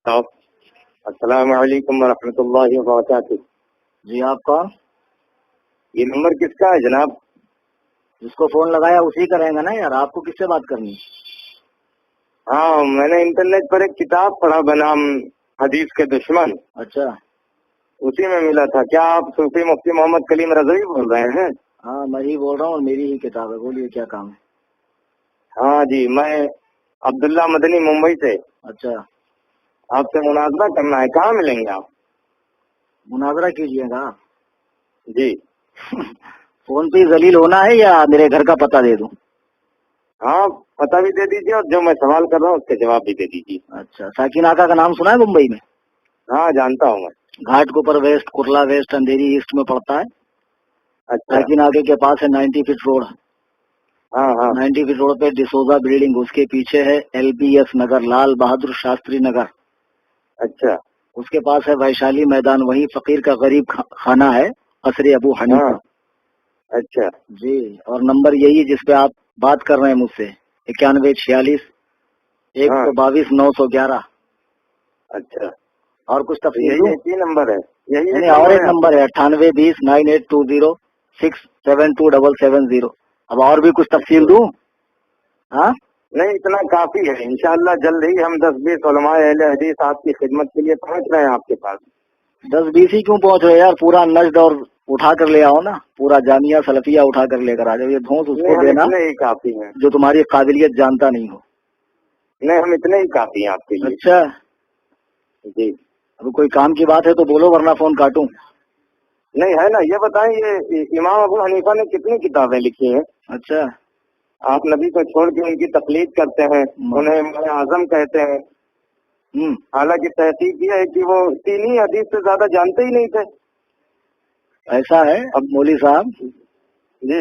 السلام علیکم ورحمۃ اللہ وبرکاتہ. جی آپ کون؟ یہ نمبر کس کا ہے جناب؟ جس کو فون لگایا اسی کا رہے گا نا یار. آپ کو کس سے بات کرنی؟ ہاں، میں نے انٹرنیٹ پر ایک کتاب پڑھا بنام حدیث کے دشمن. اچھا، اسی میں ملا تھا. کیا آپ صوفی مفتی محمد کلیم رضوی بول رہے ہیں؟ ہاں میں ہی بول رہا ہوں اور میری ہی کتاب ہے. بولیے کیا کام ہے؟ ہاں جی، میں عبداللہ مدنی ممبئی سے. اچھا، آپ سے مناظرہ کرنا ہے. کہاں ملیں گے آپ؟ مناظرہ کیجیے گا. جی فون پہ ذلیل ہونا ہے یا میرے گھر کا پتہ دے دوں؟ ہاں، پتہ بھی دے دیجیے اور جو میں سوال کر رہا ہوں اس کے جواب بھی دے دیجیے. اچھا، ساکن آقا کا نام سنا ہے ممبئی میں؟ ہاں جانتا ہوں میں. گھاٹ کے اوپر ویسٹ، کرلا ویسٹ، اندھیری ایسٹ میں پڑتا ہے. اچھا. ساکن آقا کے پاس ہے 90 فٹ روڈ. ہاں ہاں 90 فٹ روڈ پہ ڈسوزا بلڈنگ، اس کے پیچھے ہے LBS نگر، لال بہادر شاستری نگر. اچھا. اس کے پاس ہے ویشالی میدان، وہی فقیر کا غریب خانہ ہے، قصر ابو حنیفہ. اچھا جی، اور نمبر یہی ہے جس پہ آپ بات کر رہے ہیں مجھ سے، 9146 122 911. اچھا. اور کچھ تفصیل دوں؟ یہی نمبر ہے. یہی اور ایک نمبر ہے 9820 9820 6727770. اب اور بھی کچھ تفصیل دوں؟ ہاں نہیں، اتنا کافی ہے. انشاءاللہ جلد ہی ہم 10-20 علماء اہل حدیث آپ کی خدمت کے لیے پہنچ رہے ہیں آپ کے پاس. 10-20 ہی کیوں پہنچ رہے یار؟ پورا نجد اور اٹھا کر لے آؤ نا، پورا جامعہ سلفیہ اٹھا کر لے کر آ جاؤ. یہ دھونس اس کو دینا اتنے ہی کافی ہیں جو تمہاری قابلیت جانتا نہیں ہو. نہیں، ہم اتنے ہی کافی ہیں آپ کے لیے. اچھا جی. اب کوئی کام کی بات ہے تو بولو ورنہ فون کاٹوں. نہیں ہے نا. یہ بتائیں، یہ امام ابو حنیفہ نے کتنی کتابیں لکھی ہیں؟ اچھا، آپ نبی کو چھوڑ کے ان کی تقلید کرتے ہیں، انہیں امام اعظم کہتے ہیں. حالانکہ تحقیق یہ ہے کہ وہ 3 ہی حدیث سے زیادہ جانتے ہی نہیں تھے. ایسا ہے اب مولوی صاحب جی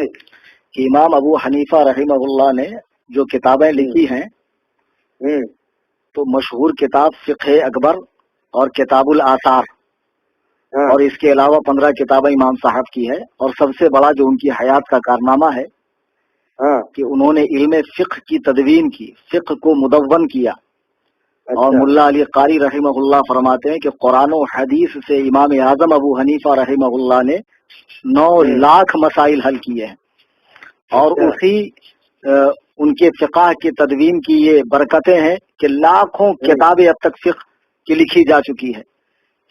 کہ امام ابو حنیفہ رحمہ اللہ نے جو کتابیں لکھی ہیں تو مشہور کتاب فقہ اکبر اور کتاب الآثار، اور اس کے علاوہ 15 کتابیں امام صاحب کی ہے. اور سب سے بڑا جو ان کی حیات کا کارنامہ ہے کہ انہوں نے علم فقہ کی تدوین کی، فقہ کو مدون کیا. اور ملا علی قاری رحمہ اللہ فرماتے ہیں کہ قرآن و حدیث سے امام اعظم ابو حنیفہ رحمہ اللہ نے 9 لاکھ مسائل حل کیے ہیں. اور اسی ان کے فقہ کی تدوین کی یہ برکتیں ہیں کہ لاکھوں کتابیں اب تک فقہ کی لکھی جا چکی ہے.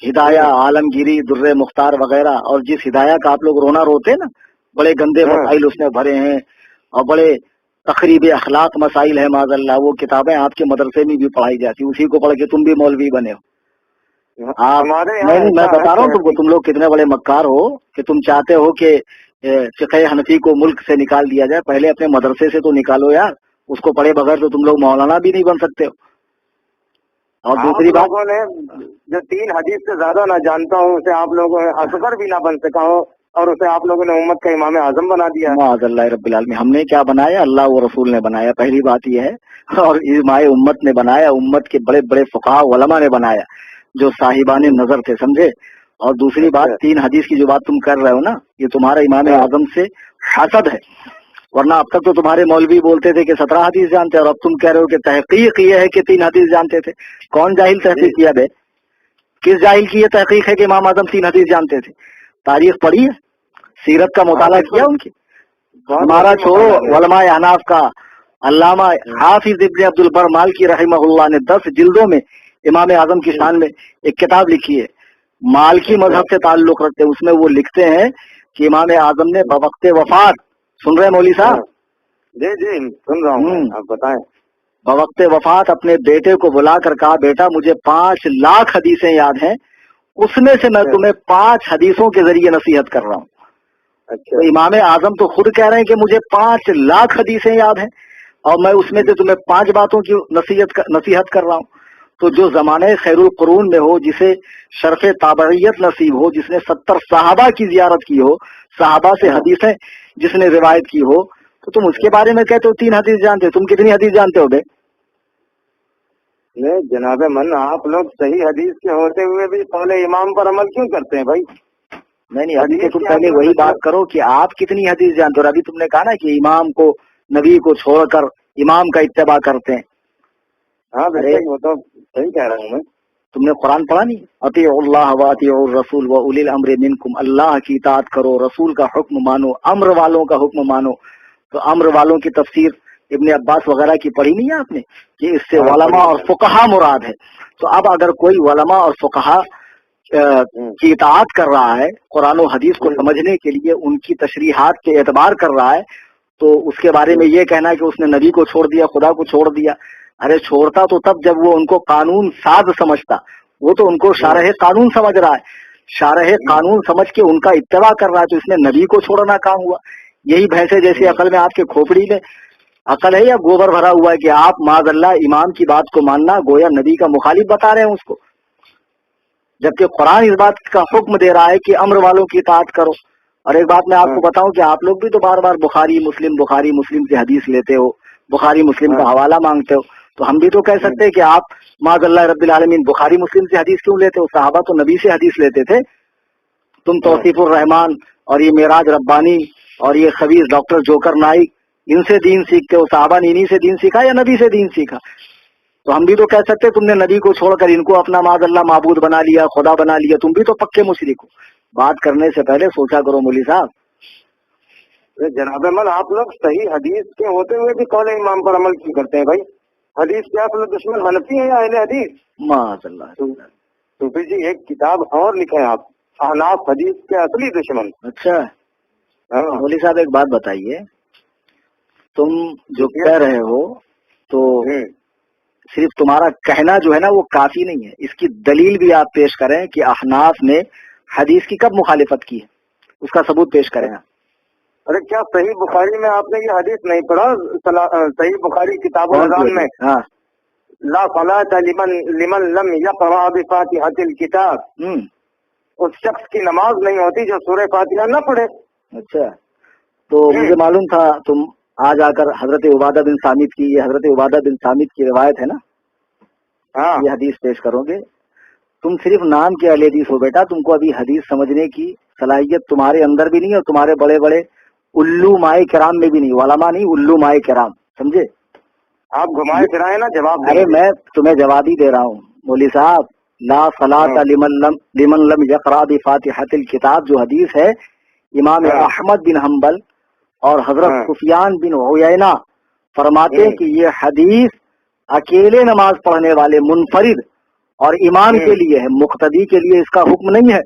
ہدایہ، عالمگیری، در مختار وغیرہ. اور جس ہدایہ کا آپ لوگ رونا روتے نا، بڑے گندے مسائل اس نے بھرے ہیں اور بڑے تقریب اخلاق مسائل ہے معاذ اللہ. وہ کتابیں آپ کے مدرسے میں بھی پڑھائی جاتی، اسی کو پڑھ کے تم بھی مولوی بنے ہو. نہیں، میں بتا رہا ہوں تم کو، تم لوگ کتنے بڑے مکار ہو کہ تم چاہتے ہو کہ فقہ حنفی کو ملک سے نکال دیا جائے. پہلے اپنے مدرسے سے تو نکالو یار. اس کو پڑھے بغیر تو تم لوگ مولانا بھی نہیں بن سکتے ہو. اور دوسری بات، جو 3 حدیث سے زیادہ نہ جانتا ہوں اسے آپ لوگوں نے اصغر بھی نہ بن سکا ہو، اور اسے آپ لوگوں نے امت کا امام اعظم بنا دیا. معاذ اللہ رب العالمین. ہم نے کیا بنایا؟ اللہ و رسول نے بنایا، پہلی بات یہ ہے. اور امام امت نے بنایا، امت کے بڑے بڑے فقہاء علماء نے بنایا جو صاحبان نظر تھے، سمجھے. اور دوسری بات، 3 حدیث کی جو بات تم کر رہے ہو نا، یہ تمہارا امام اعظم سے حسد ہے. ورنہ اب تک تو تمہارے مولوی بولتے تھے کہ 17 حدیث جانتے ہیں، اور اب تم کہہ رہے ہو کہ تحقیق یہ ہے کہ 3 حدیث جانتے تھے. کون جاہل تحقیق کیا بے؟ کس جاہل کی یہ تحقیق ہے کہ امام اعظم 3 حدیث جانتے تھے؟ تاریخ پڑھی ہے؟ سیرت کا مطالعہ کیا ان کی؟ ہمارا چھوڑو، علماء احناف کا علامہ حافظ ابن عبد البر مالکی رحمہ اللہ نے 10 جلدوں میں امام اعظم کی شان میں ایک کتاب لکھی ہے. مالکی مذہب سے تعلق رکھتے ہیں. اس میں وہ لکھتے ہیں کہ امام اعظم نے بوقت وفات، سن رہے ہیں مولوی صاحب؟ جی جی سن رہا ہوں، آپ بتائیں. بوقت وفات اپنے بیٹے کو بلا کر کہا، بیٹا مجھے 5 لاکھ حدیثیں یاد ہیں، اس میں سے میں تمہیں 5 حدیثوں کے ذریعے نصیحت کر رہا ہوں. تو امام اعظم تو خود کہہ رہے ہیں کہ مجھے 5 لاکھ حدیثیں یاد ہیں، اور میں اس میں سے تمہیں 5 باتوں کی نصیحت کر رہا ہوں. تو جو زمانہ خیر القرون میں ہو، جسے شرف تابعیت نصیب ہو، جس نے 70 صحابہ کی زیارت کی ہو، صحابہ سے حدیثیں جس نے روایت کی ہو، تو تم اس کے بارے میں کہتے ہو 3 حدیث جانتے ہو. تم کتنی حدیث جانتے ہو بے؟ نہیں جناب من، آپ لوگ صحیح حدیث کے ہوتے ہوئے بھی قول امام پر عمل کیوں کرتے ہیں بھائی؟ نہیں، ابھی تو تم پہلے وہی بات کرو کہ آپ کتنی حدیث جانتے ہو. ابھی تم نے کہا نا کہ امام کو، نبی کو چھوڑ کر امام کا اتباع کرتے ہیں. ہاں وہ تو صحیح کہہ رہا ہوں میں. تم نے قرآن پڑھا نہیں؟ اطیعوا اللہ و اطیعوا الرسول و اولی الامر منکم، اللہ کی اطاعت کرو، رسول کا حکم مانو، امر والوں کا حکم مانو. تو امر والوں کی تفسیر ابن عباس وغیرہ کی پڑھی نہیں ہے آپ نے کہ اس سے علماء اور فقہا مراد ہے. تو اب اگر کوئی علماء اور فقہا کی اطاعت کر رہا ہے، قرآن و حدیث کو سمجھنے کے لیے ان کی تشریحات کے اعتبار کر رہا ہے، تو اس کے بارے میں یہ کہنا کہ اس نے نبی کو چھوڑ دیا، خدا کو چھوڑ دیا. ارے چھوڑتا تو تب جب وہ ان کو قانون ساز سمجھتا، وہ تو ان کو شارح قانون سمجھ رہا ہے، شارح قانون سمجھ کے ان کا اتباع کر رہا ہے، تو اس میں نبی کو چھوڑنا کام ہوا. یہی بھینسے جیسی عقل میں آپ کے کھوپڑی میں عقل ہے یا گوبر بھرا ہوا ہے کہ آپ معاذ اللہ امام کی بات کو ماننا گویا نبی کا مخالف بتا رہے ہیں اس کو، جبکہ قرآن اس بات کا حکم دے رہا ہے کہ امر والوں کی اطاعت کرو. اور ایک بات میں آپ کو بتاؤں کہ آپ لوگ بھی تو بار بار بخاری مسلم سے حدیث لیتے ہو، بخاری مسلم کا حوالہ مانگتے ہو. تو ہم بھی تو کہہ سکتے ہیں کہ آپ معاذ اللہ رب العالمین بخاری مسلم سے حدیث کیوں لیتے ہو؟ صحابہ تو نبی سے حدیث لیتے تھے. تم توصیف الرحمان اور یہ معراج ربانی اور یہ خبیث ڈاکٹر جوکر نائک ان سے دین سیکھتے ہو. صحابہ نے انہی سے دین سیکھا یا نبی سے دین سیکھا؟ تو ہم بھی تو کہہ سکتے تم نے نبی کو چھوڑ کر ان کو اپنا معاذ اللہ معبود بنا لیا، خدا بنا لیا. تم بھی تو پکے مشرک ہو. بات کرنے سے پہلے سوچا کرو مولوی صاحب. جناب من آپ لوگ صحیح حدیث کے ہوتے ہوئے بھی قول امام پر عمل کیوں کرتے ہیں بھائی؟ حدیث کے اصل دشمن حنفی ہیں یا اہل حدیث؟ معاذ اللہ. صوفی جی ایک کتاب اور لکھے آپ، احناف حدیث کے اصلی دشمن. اچھا مولوی صاحب ایک بات بتائیے، تم جو کہہ رہے ہو تو صرف تمہارا کہنا جو ہے نا وہ کافی نہیں ہے، اس کی دلیل بھی آپ پیش کریں کہ احناف نے حدیث کی کب مخالفت کی ہے، اس کا ثبوت پیش کریں. ارے کیا صحیح بخاری میں آپ نے یہ حدیث نہیں پڑھا؟ صحیح بخاری کتاب الاذان میں لا صلاۃ لمن لم یقرأ بفاتحۃ الکتاب، اس شخص کی نماز نہیں ہوتی جو سورہ فاتحہ نہ پڑھے. اچھا تو مجھے معلوم تھا تم آج آ کر حضرت عبادہ بن صامت کی، یہ حضرت عبادہ بن صامت کی روایت ہے نا، یہ حدیث پیش کرو گے. تم صرف نام کے اہل حدیث ہو بیٹا، تم کو ابھی حدیث سمجھنے کی صلاحیت تمہارے اندر بھی نہیں اور تمہارے بڑے بڑے الو مائے کرام میں بھی نہیں، علماء نہیں الو مائے کرام، سمجھے؟ آپ گھمائے پھرائے نا جواب. ارے میں تمہیں جواب ہی دے رہا ہوں مولوی صاحب. لا صلاۃ لمن لم یقرأ بفاتحۃ الکتاب جو حدیث ہے، امام احمد بن حنبل اور حضرت سفیان بن عیینہ فرماتے ہیں کہ یہ حدیث اکیلے نماز پڑھنے والے منفرد اور امام کے لیے ہے، مقتدی کے لیے اس کا حکم نہیں ہے،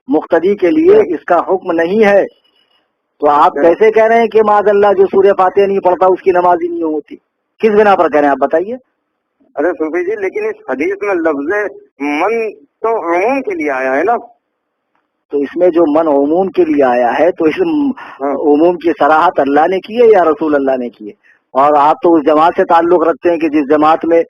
مقتدی کے لیے اس کا حکم نہیں ہے. تو آپ کیسے کہہ رہے ہیں کہ معاذ اللہ جو سورہ فاتحہ نہیں پڑھتا اس کی نماز ہی نہیں ہوتی؟ کس بنا پر کہہ رہے ہیں آپ بتائیے؟ ارے صوفی جی لیکن اس حدیث میں لفظ من تو عموم کے لیے آیا ہے نا. تو اس میں جو من عموم کے لیے آیا ہے تو اس عموم کی صراحت اللہ نے کی ہے یا رسول اللہ نے کی ہے؟ اور آپ تو اس جماعت سے تعلق رکھتے ہیں کہ جس جماعت میں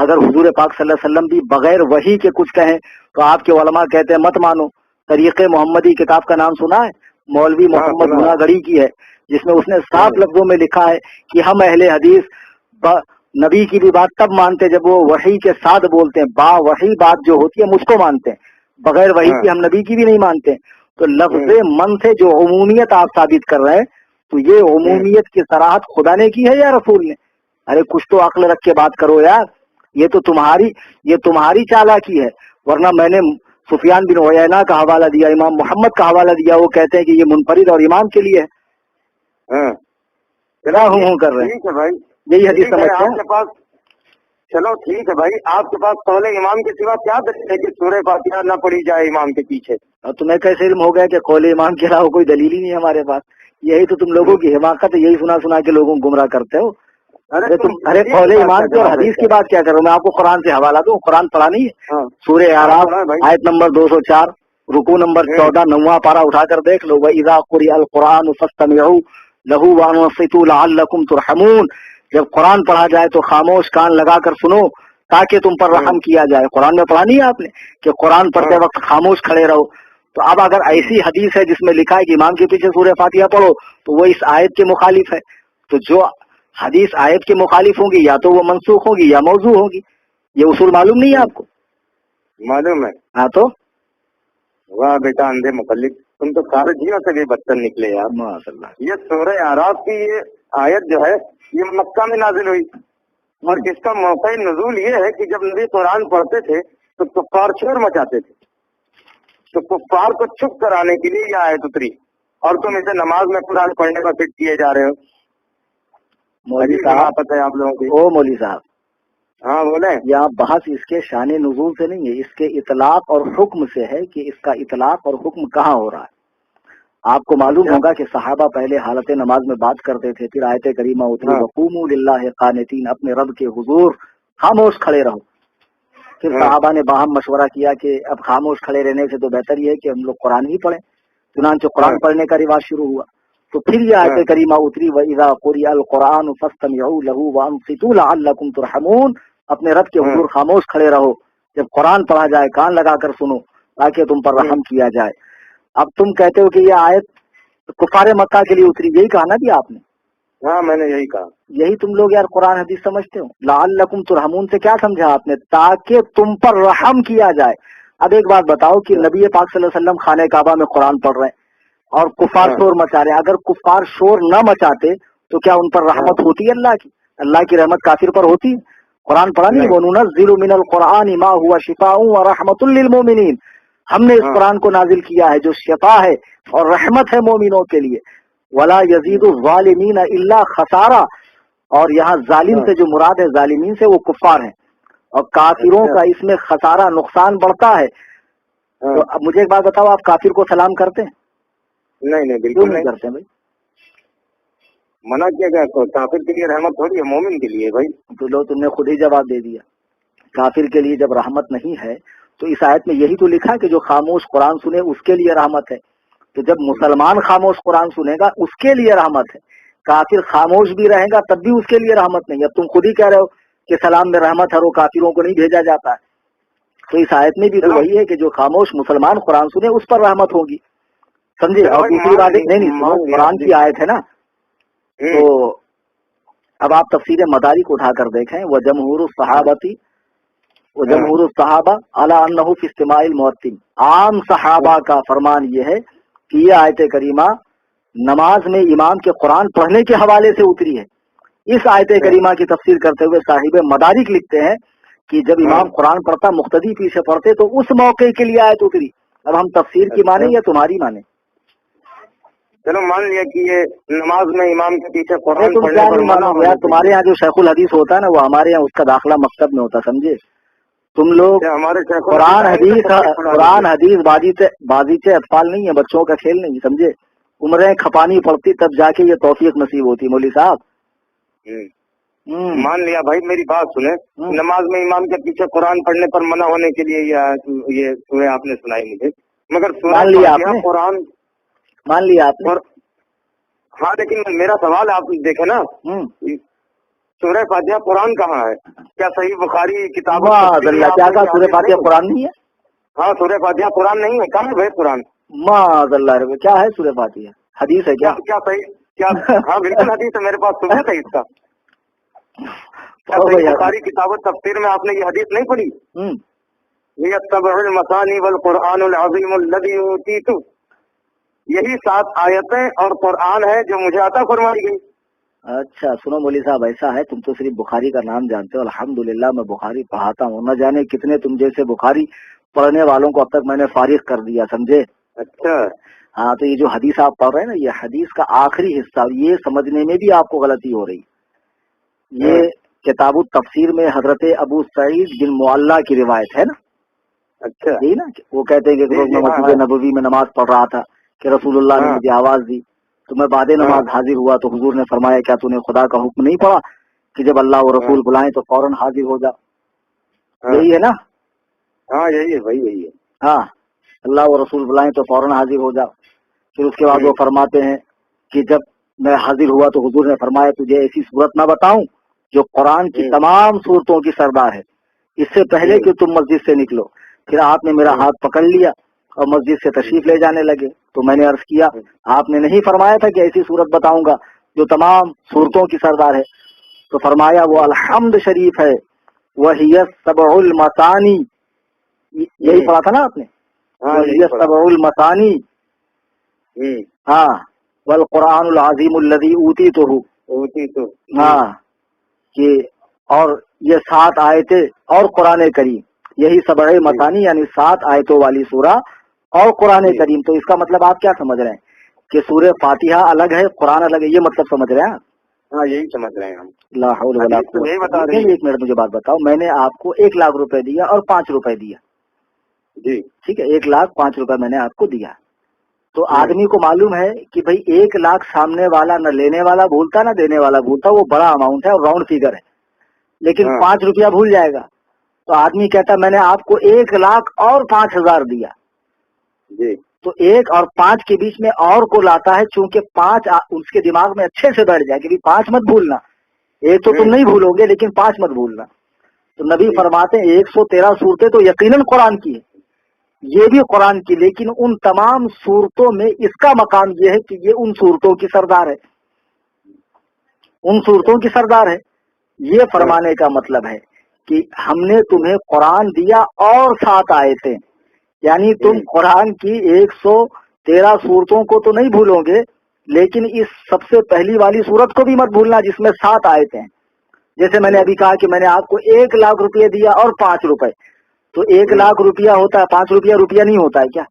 اگر حضور پاک صلی اللہ علیہ وسلم بھی بغیر وحی کے کچھ کہیں تو آپ کے علماء کہتے ہیں مت مانو. طریق محمدی کتاب کا نام سنا ہے؟ مولوی محمد گناگڑی کی ہے، جس میں اس نے صاف لفظوں میں لکھا ہے کہ ہم اہل حدیث نبی کی بھی بات تب مانتے جب وہ وحی کے ساتھ بولتے ہیں، با وحی بات جو ہوتی ہے مجھ کو مانتے ہیں، بغیر وحی کی ہم نبی کی بھی نہیں مانتے. تو لفظ من سے جو عمومیت آپ ثابت کر رہے ہیں تو یہ عمومیت کی صراحت خدا نے کی ہے یا رسول نے؟ ارے کچھ تو عقل رکھ کے بات کرو یار. یہ تو تمہاری چالاکی ہے، ورنہ میں نے سفیان بن عیینہ کا حوالہ دیا، امام محمد کا حوالہ دیا، وہ کہتے ہیں کہ یہ منفرد اور امام کے لیے ہے. کیا ہوں کر رہے ہیں بھائی؟ یہی حدیث سمجھتے ہیں آپ کے پاس. چلو ٹھیک ہے بھائی، آپ کے پاس قول امام کے سوا کیا دلیل ہے کہ سورہ فاتحہ نہ پڑھی جائے امام کے پیچھے؟ اور تمہیں کیسے علم ہو گیا کہ قول امام کے علاوہ کوئی دلیل ہی نہیں ہے ہمارے پاس؟ یہی تو تم لوگوں کی حماقت ہے، یہی سنا سنا کے لوگوں کو گمراہ کرتے ہو. ارے قول امام کی اور حدیث کی بات کیا کرو؟ میں آپ کو قرآن سے حوالہ دوں، قرآن پڑھا نہیں ہے؟ سورہ اعراف آیت نمبر 204 رکوع نمبر 14 9واں پارہ اٹھا کر دیکھ لو. وَإِذَا قُرِئَ الْقُرْآنُ فَاسْتَمِعُوا لَهُ وَأَنصِتُوا لَعَلَّكُمْ تُرْحَمُونَ. جب قرآن پڑھا جائے تو خاموش کان لگا کر سنو تاکہ تم پر رحم کیا جائے. قرآن میں پڑھا نہیں ہے آپ نے کہ قرآن پڑھتے وقت خاموش کھڑے رہو؟ تو اب اگر ایسی حدیث ہے جس میں لکھا ہے کہ امام کے پیچھے سورہ فاتحہ پڑھو تو وہ اس آیت کے مخالف ہے. تو جو حدیث آیت کے مخالف ہوں گی یا تو وہ منسوخ ہوگی یا موضوع ہوگی. یہ اصول معلوم نہیں ہے آپ کو؟ معلوم ہے. ہاں تو واہ بیٹا اندھے مقلد، تم تو خارجیوں سے بھی بدتر نکلے یار. ماشاء اللہ. یہ سورہ اعراف کی یہ آیت جو ہے یہ مکہ میں نازل ہوئی. اور اس کا موقع نزول یہ ہے کہ جب نبی قرآن پڑھتے تھے تو کفار شور مچاتے تھے، تو کفار کو چپ کرانے کے لیے یہ آیت اتری، اور تم اسے نماز میں قرآن پڑھنے کا فٹ کیے جا رہے ہو۔ مولوی صاحب پتہ ہے آپ لوگوں کی؟ او مولوی صاحب، ہاں بولے۔ یہاں بحث اس کے شان نزول سے نہیں ہے، اس کے اطلاق اور حکم سے ہے کہ اس کا اطلاق اور حکم کہاں ہو رہا ہے۔ آپ کو معلوم ہوگا کہ صحابہ پہلے حالت نماز میں بات کرتے تھے، پھر آیت کریمہ اتری وقوموا للہ قانتین، اپنے رب کے حضور خاموش کھڑے رہو۔ پھر صحابہ نے باہم مشورہ کیا کہ اب خاموش کھڑے رہنے سے تو بہتر یہ ہے کہ ہم لوگ قرآن ہی پڑھیں، چنانچہ قرآن پڑھنے کا رواج شروع ہوا۔ تو پھر یہ آیت کریمہ اتری وَإِذَا قُرِئَ الْقُرْآنُ فَاسْتَمِعُوا لَهُ وَأَنصِتُوا لَعَلَّكُمْ تُرْحَمُونَ، اپنے رب کے حضور خاموش کھڑے رہو، جب قرآن پڑھا جائے کان لگا کر سنو تاکہ تم پر رحم کیا جائے۔ اب تم کہتے ہو کہ یہ آیت کفار مکہ کے لیے اتری، یہی کہا نا جی آپ نے؟ ہاں میں نے یہی کہا۔ یہی تم لوگ یار قرآن حدیث سمجھتے ہو؟ لعلکم ترحمون سے کیا سمجھا آپ نے؟ تاکہ تم پر رحم کیا جائے۔ اب ایک بات بتاؤ کہ نبی پاک صلی اللہ علیہ وسلم خانہ کعبہ میں قرآن پڑھ رہے ہیں اور کفار شور مچا رہے ہیں، اگر کفار شور نہ مچاتے تو کیا ان پر رحمت ہوتی ہے اللہ کی؟ اللہ کی رحمت کافر پر ہوتی ہے؟ قرآن پڑھا نہیں؟ وَنُنَزِّلُ مِنَ الْقُرْآنِ مَا هُوَ شِفَاءٌ وَرَحْمَةٌ لِّلْمُؤْمِنِينَ، ہم نے اس قرآن کو نازل کیا ہے جو شفا ہے اور رحمت ہے مومنوں کے لیے۔ وَلَا يَزِيدُ الظَّالِمِينَ إِلَّا خَسَارًا، اور یہاں ظالم سے جو مراد ہے ظالمین سے وہ کفار ہیں، اور کافروں کا اس میں خسارہ نقصان بڑھتا ہے۔ تو اب مجھے ایک بات بتاؤ، آپ کافر کو سلام کرتے ہیں؟ نہیں بالکل نہیں کرتے بھائی، منع کیا گیا، کافر کے لیے رحمت تھوڑی ہے، مومن کے لیے بھائی۔ تو لو تم نے خود ہی جواب دے دیا، کافر کے لیے جب رحمت نہیں ہے تو اس آیت میں یہی تو لکھا کہ جو خاموش قرآن سنے اس کے لیے رحمت ہے۔ تو جب مسلمان خاموش قرآن سنے گا اس کے لیے رحمت ہے، کافر خاموش بھی رہے گا تب بھی اس کے لیے رحمت نہیں۔ اب تم خود ہی کہہ رہے ہو کہ سلام میں رحمت ہے، وہ کافروں کو نہیں بھیجا جاتا ہے، تو اس آیت میں بھی تو وہی ہے کہ جو خاموش مسلمان قرآن سنے اس پر رحمت ہوگی، سمجھے؟ اور دوسری بات نہیں قرآن کی آیت ہے نا، تو اب آپ تفسیر مدارک اٹھا کر دیکھیں، وہ جمہور الصحابتی وہ جمہور الصحابہ علی انہ فی استماع المؤذن، عام صحابہ کا فرمان یہ ہے کہ یہ آیت کریمہ نماز میں امام کے قرآن پڑھنے کے حوالے سے اتری ہے۔ اس آیت کریمہ کی تفسیر کرتے ہوئے صاحب مدارک لکھتے ہیں کہ جب امام قرآن پڑھتا مقتدی پیچھے پڑھتے تو اس موقع کے لیے آیت اتری۔ اب ہم تفسیر کی مانیں یا تمہاری مانیں؟ چلو مان لیا کہ یہ نماز میں امام کے پیچھے قرآن پڑھنے پر منع ہو۔ تمہارے یہاں جو شیخ الحدیث ہوتا ہے نا، وہ ہمارے یہاں اس کا داخلہ مکتب میں ہوتا، سمجھے؟ تم لوگ ہمارے قرآن حدیث بازیچے اطفال نہیں ہے، بچوں کا کھیل نہیں، سمجھے؟ عمریں کھپانی پڑتی تب جا کے یہ توفیق نصیب ہوتی۔ مولوی صاحب مان لیا بھائی، میری بات سنیں، نماز میں امام کے پیچھے قرآن پڑھنے پر منع ہونے کے لیے یہ سورہ آپ نے سنائی مجھے، مگر مان لیا آپ نے؟ قرآن مان لیا آپ نے؟ ہاں لیکن میرا سوال آپ دیکھیں نا، سورہ فاتحہ قرآن کہاں ہے؟ کیا صحیح بخاری کتاب کیا کہا سورہ فاتحہ قرآن نہیں ہے؟ ہاں سورہ فاتحہ قرآن نہیں ہے، کہاں ہے قرآن؟ معاذ اللہ، کیا ہے سورہ فاتحہ؟ حدیث ہے کیا؟ کیا صحیح کیا؟ ہاں بالکل حدیث ہے، میرے پاس ثبوت ہے اس کا۔ صحیح بخاری کتاب تفسیر میں آپ نے یہ حدیث نہیں پڑھی؟ یتبع المثانی والقرآن العظیم الذی اوتیت، یہی 7 آیتیں اور قرآن ہے جو مجھے عطا فرمائی گئی۔ اچھا سنو مولوی صاحب، ایسا ہے تم تو صرف بخاری کا نام جانتے ہو، الحمدللہ میں بخاری پڑھاتا ہوں، نہ جانے کتنے تم جیسے بخاری پڑھنے والوں کو اب تک میں نے فارغ کر دیا، سمجھے؟ اچھا ہاں، تو یہ جو حدیث آپ پڑھ رہے ہیں نا، یہ حدیث کا آخری حصہ، یہ سمجھنے میں بھی آپ کو غلطی ہو رہی۔ یہ کتاب التفسیر میں حضرت ابو سعید بن معلہ کی روایت ہے نا۔ اچھا یہی نا، وہ کہتے ہیں کہ روز میں مسجد نبوی میں نماز پڑھ رہا تھا کہ رسول اللہ نے مجھے آواز دی، تو میں بعد نماز حاضر ہوا تو حضور نے فرمایا کیا تو نے خدا کا حکم نہیں پڑھا کہ جب اللہ و رسول بلائیں تو فوراً حاضر ہو جا؟ یہی ہے نا؟ ہاں یہی ہے بھائی، یہی ہے۔ ہاں، اللہ و رسول بلائیں تو فوراً حاضر ہو جا۔ پھر اس کے بعد وہ فرماتے ہیں کہ جب میں حاضر ہوا تو حضور نے فرمایا تجھے ایسی صورت نہ بتاؤں جو قرآن کی تمام صورتوں کی سردار ہے، اس سے پہلے کہ تم مسجد سے نکلو۔ پھر آپ نے میرا ہاتھ پکڑ لیا اور مسجد سے تشریف لے جانے لگے، تو میں نے عرض کیا آپ نے نہیں فرمایا تھا کہ ایسی صورت بتاؤں گا جو تمام صورتوں کی سردار ہے؟ تو فرمایا وہ الحمد شریف ہے، وہی سبع المثانی، یہی پڑھا تھا نا آپ نے، وہی سبع المثانی، ہاں، والقرآن العظیم الذی اوتیتہ، ہاں، کہ اور یہ 7 آیتیں اور قرآن کریم, یہی سبع مثانی یعنی 7 آیتوں والی سورہ اور قرآن کریم. تو اس کا مطلب آپ کیا سمجھ رہے ہیں کہ سورہ فاتحہ الگ ہے قرآن الگ ہے, یہ مطلب سمجھ رہے ہیں آپ؟ ہاں یہی سمجھ رہے ہیں ہم. لا حول ولا قوت. ایک منٹ مجھے بات بتاؤ, میں نے آپ کو 1 لاکھ روپے دیا اور 5 روپے دیا, جی ٹھیک ہے, 1,05,000 روپے میں نے آپ کو دیا. تو آدمی کو معلوم ہے کہ بھائی 1 لاکھ سامنے والا نہ لینے والا بھولتا نہ دینے والا بھولتا, وہ بڑا اماؤنٹ ہے اور راؤنڈ فیگر ہے, لیکن 5 روپیہ بھول جائے گا. تو آدمی کہتا میں نے آپ کو 1 لاکھ اور 5,000 دیا, جی تو 1 اور 5 کے بیچ میں اور کو لاتا ہے, چونکہ 5 اس کے دماغ میں اچھے سے بیٹھ جائے کہ 5 مت بھولنا, 1 تو تم نہیں بھولو گے لیکن 5 مت بھولنا. تو نبی فرماتے ہیں 113 صورتیں تو یقیناً قرآن کی ہے, یہ بھی قرآن کی, لیکن ان تمام صورتوں میں اس کا مقام یہ ہے کہ یہ ان صورتوں کی سردار ہے, ان صورتوں کی سردار ہے. یہ فرمانے کا مطلب ہے کہ ہم نے تمہیں قرآن دیا اور 7 آیتیں, یعنی تم قرآن کی 113 صورتوں کو تو نہیں بھولو گے, لیکن اس سب سے پہلی والی صورت کو بھی مت بھولنا جس میں 7 آیتیں ہیں. جیسے میں نے ابھی کہا کہ میں نے آپ کو 1 لاکھ روپے دیا اور 5 روپے, تو 1 لاکھ روپیہ ہوتا ہے, 5 روپیہ روپیہ نہیں ہوتا ہے کیا؟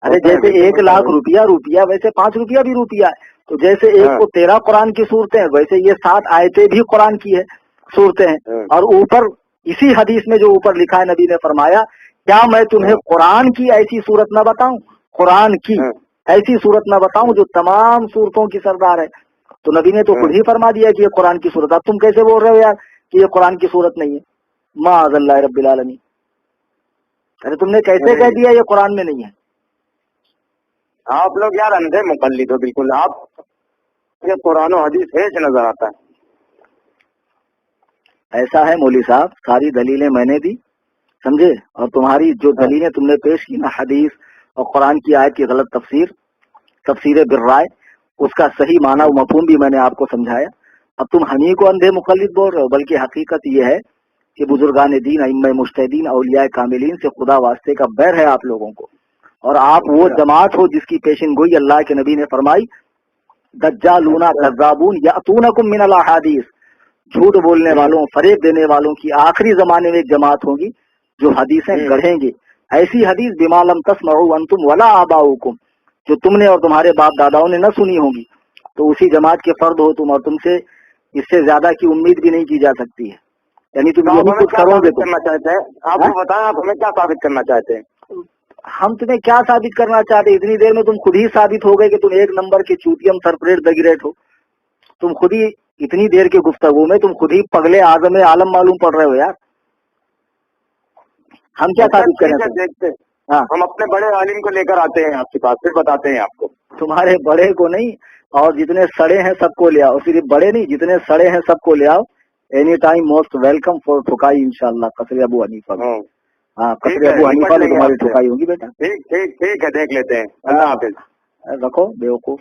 ارے جیسے 1 لاکھ روپیہ روپیہ ویسے 5 روپیہ بھی روپیہ ہے. تو جیسے 113 قرآن کی صورتیں ہیں ویسے یہ 7 آیتیں بھی قرآن کی ہے صورتیں ہیں. اور اوپر اسی حدیث میں جو اوپر لکھا ہے نبی نے فرمایا کیا میں تمہیں قرآن کی ایسی صورت نہ بتاؤں, قرآن کی ایسی صورت نہ بتاؤں جو تمام صورتوں کی سردار ہے. تو نبی نے تو خود ہی فرما دیا کہ یہ قرآن کی صورت. اب تم کیسے بول رہے ہو یار کہ یہ قرآن کی صورت نہیں ہے؟ معاذ اللہ رب العالمین. ارے تم نے کیسے کہہ دیا یہ قرآن میں نہیں ہے؟ آپ لوگ یار اندھے مقلد ہو بالکل. آپ یہ قرآن و حدیث ہے سے نظر آتا ہے. ایسا ہے مولوی صاحب, ساری دلیلیں میں نے دی سمجھے, اور تمہاری جو دلیلیں تم نے پیش کی نا حدیث اور قرآن کی آیت کی غلط تفسیر بالرائے, اس کا صحیح معنی و مفہوم بھی میں نے آپ کو سمجھایا. اب تم ہمیں کو اندھے مقلد بول رہے ہو, بلکہ حقیقت یہ ہے کہ بزرگان دین ائمہ مجتہدین اولیاء کاملین سے خدا واسطے کا بیر ہے آپ لوگوں کو, اور آپ وہ جماعت ہو جس کی پیشن گوئی اللہ کے نبی نے فرمائی دجالون کذابون یاتونکم من الاحادیث, جھوٹ بولنے والوں فریب دینے والوں کی آخری زمانے میں ایک جماعت ہوگی جو حدیثیں گڑھیں گے, ایسی حدیث بما لم تسمعوا انتم ولا آباؤکم, جو تم نے اور تمہارے باپ داداؤں نے نہ سنی ہوگی. تو اسی جماعت کے فرد ہو تم, اور تم سے اس سے زیادہ کی امید بھی نہیں کی جا سکتی ہے. یعنی تم یہ بھی کچھ کرو گے. آپ کو بتائیں آپ ہمیں کیا ثابت کرنا چاہتے ہیں؟ ہم تمہیں کیا ثابت کرنا چاہتے ہیں؟ اتنی دیر میں تم خود ہی ثابت ہو گئے کہ تم 1 نمبر کے چوتیم سرپریٹ دگریٹ ہو. تم خود ہی اتنی دیر کے گفتگو میں تم خود ہی پگلے اعظم عالم معلوم پڑ رہے ہو یار. ہم کیا ثابت کریں؟ دیکھتے ہم اپنے بڑے عالم کو لے کر آتے ہیں آپ کے پاس, پھر بتاتے ہیں آپ کو. تمہارے بڑے کو نہیں, اور جتنے سڑے ہیں سب کو لے آؤ. صرف بڑے نہیں, جتنے سڑے ہیں سب کو لے آؤ. Any time most welcome for ٹھکائی انشاءاللہ. قصر ابو حنیفہ. ہاں قصر ابو حنیفہ میں تمہاری ٹھکائی ہوگی بیٹا. ٹھیک ہے دیکھ لیتے ہیں. اللہ حافظ. رکھو بیوقوف.